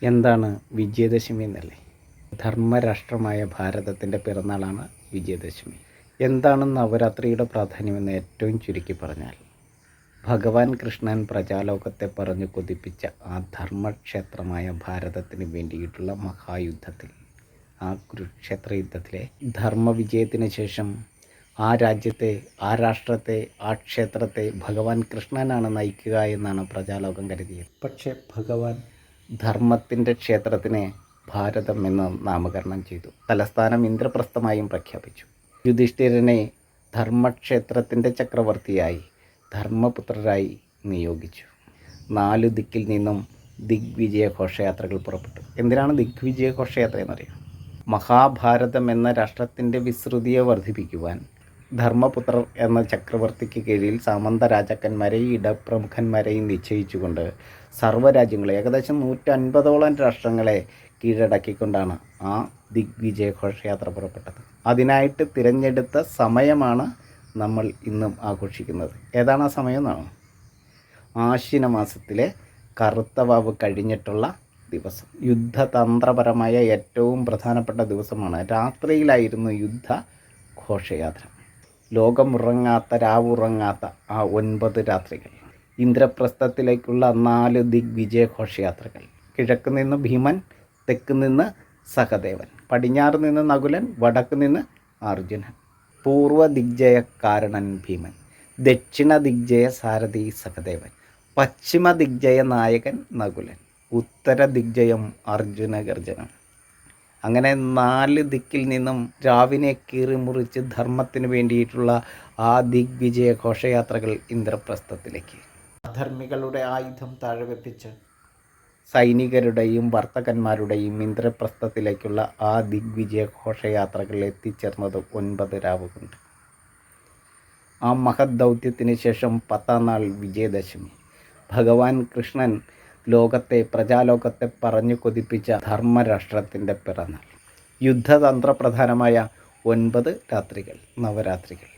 എന്താണ് വിജയദശമി എന്നല്ലേ? ധർമ്മരാഷ്ട്രമായ ഭാരതത്തിൻ്റെ പിറന്നാളാണ് വിജയദശമി. എന്താണ് നവരാത്രിയുടെ പ്രാധാന്യമെന്ന് ഏറ്റവും ചുരുക്കി പറഞ്ഞാൽ, ഭഗവാൻ കൃഷ്ണൻ പ്രജാലോകത്തെ പറഞ്ഞു കൊതിപ്പിച്ച ആ ധർമ്മക്ഷേത്രമായ ഭാരതത്തിന് വേണ്ടിയിട്ടുള്ള മഹായുദ്ധത്തിൽ, ആ കുരുക്ഷേത്ര യുദ്ധത്തിലെ ധർമ്മവിജയത്തിന് ശേഷം ആ രാജ്യത്തെ, ആ രാഷ്ട്രത്തെ, ആ ക്ഷേത്രത്തെ ഭഗവാൻ കൃഷ്ണനാണ് നയിക്കുക എന്നാണ് പ്രജാലോകം കരുതിയത്. പക്ഷേ ഭഗവാൻ ധർമ്മത്തിൻ്റെ ക്ഷേത്രത്തിനെ ഭാരതം എന്ന് നാമകരണം ചെയ്തു. തലസ്ഥാനം ഇന്ദ്രപ്രസ്ഥമായും പ്രഖ്യാപിച്ചു. യുധിഷ്ഠിരനെ ധർമ്മക്ഷേത്രത്തിൻ്റെ ചക്രവർത്തിയായി, ധർമ്മപുത്രരായി നിയോഗിച്ചു. 4 ദിക്കിൽ നിന്നും ദിഗ്വിജയ ഘോഷയാത്രകൾ പുറപ്പെട്ടു. എന്തിനാണ് ദിഗ്വിജയ ഘോഷയാത്ര എന്നറിയാം? മഹാഭാരതം എന്ന രാഷ്ട്രത്തിൻ്റെ വിസ്തൃതിയെ വർദ്ധിപ്പിക്കുവാൻ ധർമ്മപുത്രർ എന്ന ചക്രവർത്തിക്ക് കീഴിൽ സാമന്ത രാജാക്കന്മാരെയും ഇടപ്രമുഖന്മാരെയും നിശ്ചയിച്ചുകൊണ്ട് സർവ്വരാജ്യങ്ങളെ, ഏകദേശം 150ഓളം രാഷ്ട്രങ്ങളെ കീഴടക്കിക്കൊണ്ടാണ് ആ ദിഗ്വിജയ ഘോഷയാത്ര പുറപ്പെട്ടത്. അതിനായിട്ട് തിരഞ്ഞെടുത്ത സമയമാണ് നമ്മൾ ഇന്നും ആഘോഷിക്കുന്നത്. ഏതാണ് ആ സമയം എന്നാണ്? ആശ്വിന മാസത്തിലെ കറുത്തവാവ് കഴിഞ്ഞിട്ടുള്ള ദിവസം. യുദ്ധതന്ത്രപരമായ ഏറ്റവും പ്രധാനപ്പെട്ട ദിവസമാണ്. രാത്രിയിലായിരുന്നു യുദ്ധ ഘോഷയാത്ര. ലോകമുറങ്ങാത്ത, രാവുറങ്ങാത്ത ആ 9 രാത്രികൾ. ഇന്ദ്രപ്രസ്ഥത്തിലേക്കുള്ള 4 ദിഗ്വിജയ ഘോഷയാത്രകൾ. കിഴക്ക് നിന്ന് ഭീമൻ, തെക്ക് നിന്ന് സഹദേവൻ, പടിഞ്ഞാറ് നിന്ന് നകുലൻ, വടക്ക് നിന്ന് അർജുനൻ. പൂർവ്വ ദിഗ്ജയ കാരണൻ ഭീമൻ, ദക്ഷിണ ദിഗ്ജയ സാരഥി സഹദേവൻ, പശ്ചിമ ദിഗ്ജയ നായകൻ നകുലൻ, ഉത്തര ദിഗ്ജയം അർജുന ഗർജനം. അങ്ങനെ 4 ദിക്കിൽ നിന്നും രാവിനെ കീറിമുറിച്ച് ധർമ്മത്തിന് വേണ്ടിയിട്ടുള്ള ആ ദിഗ്വിജയ ഘോഷയാത്രകൾ ഇന്ദ്രപ്രസ്ഥത്തിലേക്ക്. അധർമ്മികളുടെ ആയുധം താഴെ വെപ്പിച്ച് സൈനികരുടെയും വർത്തകന്മാരുടെയും ഇന്ദ്രപ്രസ്ഥത്തിലേക്കുള്ള ആ ദിഗ്വിജയ ഘോഷയാത്രകൾ എത്തിച്ചേർന്നത് 9 രാവ് കൊണ്ട്. ആ മഹദ് ദൗത്യത്തിന് ശേഷം 10ാം നാൾ വിജയദശമി. ഭഗവാൻ കൃഷ്ണൻ പ്രജാലോകത്തെ പറഞ്ഞു കൊതിപ്പിച്ച ധർമ്മരാഷ്ട്രത്തിൻ്റെ പിറന്നാൾ. യുദ്ധതന്ത്രപ്രധാനമായ 9 രാത്രികൾ, നവരാത്രികൾ.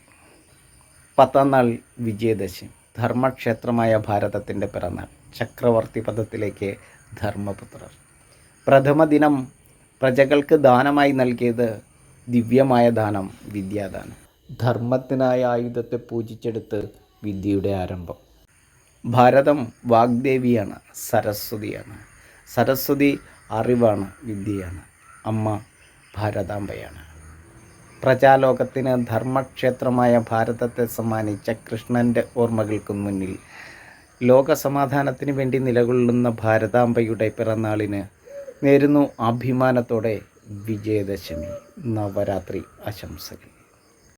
10ാം നാൾ വിജയദശമി. ധർമ്മക്ഷേത്രമായ ഭാരതത്തിൻ്റെ പിറന്നാൾ. ചക്രവർത്തി പദത്തിലേക്ക് ധർമ്മപുത്രർ. പ്രഥമ ദിനം പ്രജകൾക്ക് ദാനമായി നൽകിയത് ദിവ്യമായ ദാനം, വിദ്യാദാനം. ധർമ്മത്തിനായ ആയുധത്തെ പൂജിച്ചെടുത്ത് വിദ്യയുടെ ആരംഭം. ഭാരതം വാഗ്ദേവിയാണ്, സരസ്വതിയാണ്. സരസ്വതി അറിവാണ്, വിദ്യയാണ്. അമ്മ ഭാരതാംബയാണ്. പ്രജാലോകത്തിന് ധർമ്മക്ഷേത്രമായ ഭാരതത്തെ സമ്മാനിച്ച കൃഷ്ണൻ്റെ ഓർമ്മകൾക്ക് മുന്നിൽ ലോകസമാധാനത്തിന് വേണ്ടി നിലകൊള്ളുന്ന ഭാരതാംബയുടെ പിറന്നാളിന് നേരുന്നു അഭിമാനത്തോടെ വിജയദശമി നവരാത്രി ആശംസകൾ.